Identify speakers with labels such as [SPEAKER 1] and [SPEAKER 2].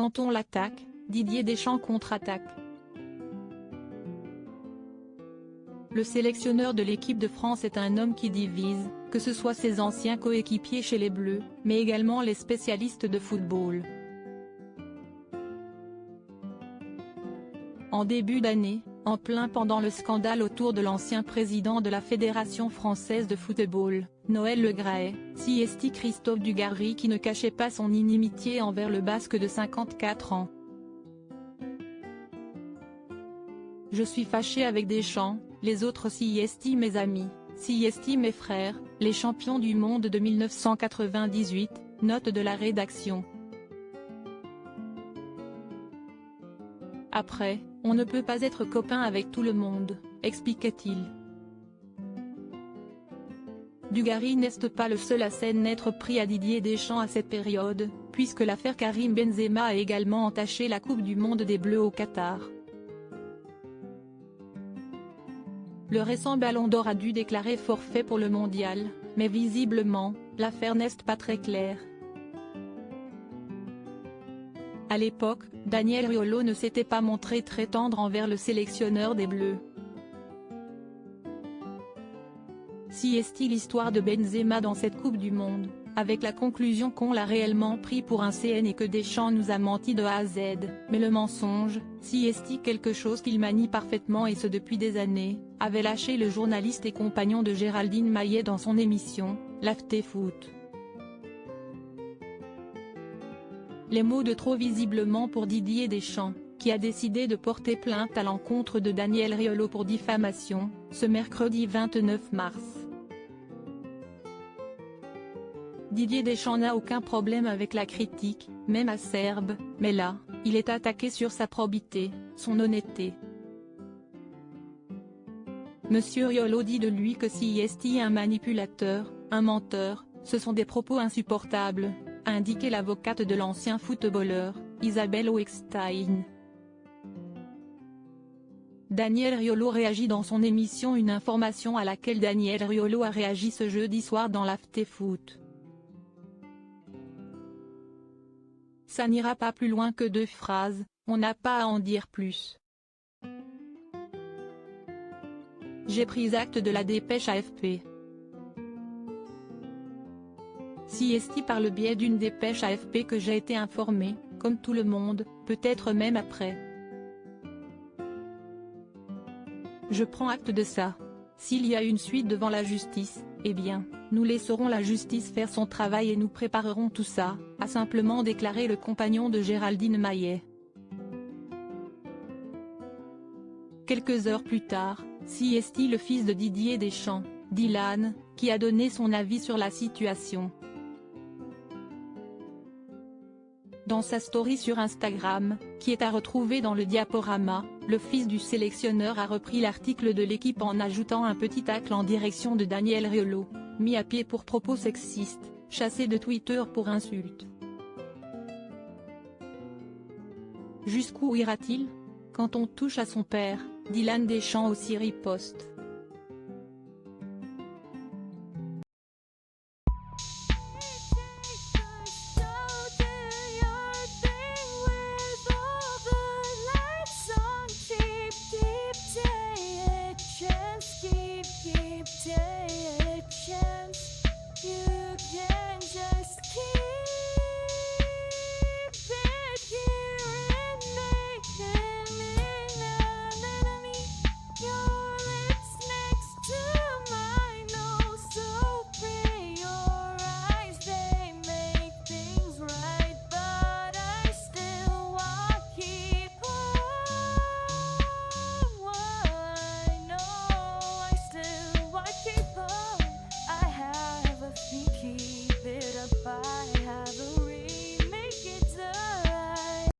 [SPEAKER 1] Quand on l'attaque, Didier Deschamps contre-attaque. Le sélectionneur de l'équipe de France est un homme qui divise, que ce soit ses anciens coéquipiers chez les Bleus, mais également les spécialistes de football. En début d'année, en plein pendant le scandale autour de l'ancien président de la Fédération française de football, Noël Le Graët, Siesti Christophe Dugarry qui ne cachait pas son inimitié envers le Basque de 54 ans. Je suis fâché avec Deschamps, les autres Siesti mes amis, Siesti mes frères, les champions du monde de 1998, note de la rédaction. Après, on ne peut pas être copain avec tout le monde, expliquait-il. Dugarry n'est pas le seul à s'en être pris à Didier Deschamps à cette période, puisque l'affaire Karim Benzema a également entaché la Coupe du monde des Bleus au Qatar. Le récent Ballon d'Or a dû déclarer forfait pour le mondial, mais visiblement, l'affaire n'est pas très claire. À l'époque, Daniel Riolo ne s'était pas montré très tendre envers le sélectionneur des Bleus. Siesti l'histoire de Benzema dans cette Coupe du Monde, avec la conclusion qu'on l'a réellement pris pour un CN et que Deschamps nous a menti de A à Z, mais le mensonge, Siesti quelque chose qu'il manie parfaitement et ce depuis des années, avait lâché le journaliste et compagnon de Géraldine Maillet dans son émission, l'After-Foot. Les mots de trop visiblement pour Didier Deschamps, qui a décidé de porter plainte à l'encontre de Daniel Riolo pour diffamation, ce mercredi 29 mars. Didier Deschamps n'a aucun problème avec la critique, même acerbe, mais là, il est attaqué sur sa probité, son honnêteté. Monsieur Riolo dit de lui que Siesti est un manipulateur, un menteur, ce sont des propos insupportables, a indiqué l'avocate de l'ancien footballeur, Isabelle Hoechstein. Daniel Riolo réagit dans son émission, une information à laquelle Daniel Riolo a réagi ce jeudi soir dans l'After-Foot. Ça n'ira pas plus loin que 2 phrases, on n'a pas à en dire plus. J'ai pris acte de la dépêche AFP. Siesti par le biais d'une dépêche AFP que j'ai été informé, comme tout le monde, peut-être même après. Je prends acte de ça. S'il y a une suite devant la justice, eh bien, nous laisserons la justice faire son travail et nous préparerons tout ça, a simplement déclaré le compagnon de Géraldine Maillet. Quelques heures plus tard, Siesti le fils de Didier Deschamps, Dylan, qui a donné son avis sur la situation. Dans sa story sur Instagram, qui est à retrouver dans le diaporama, le fils du sélectionneur a repris l'article de l'équipe en ajoutant un petit tacle en direction de Daniel Riolo, mis à pied pour propos sexistes, chassé de Twitter pour insultes. Jusqu'où ira-t-il ? Quand on touche à son père, Dylan Deschamps aussi riposte.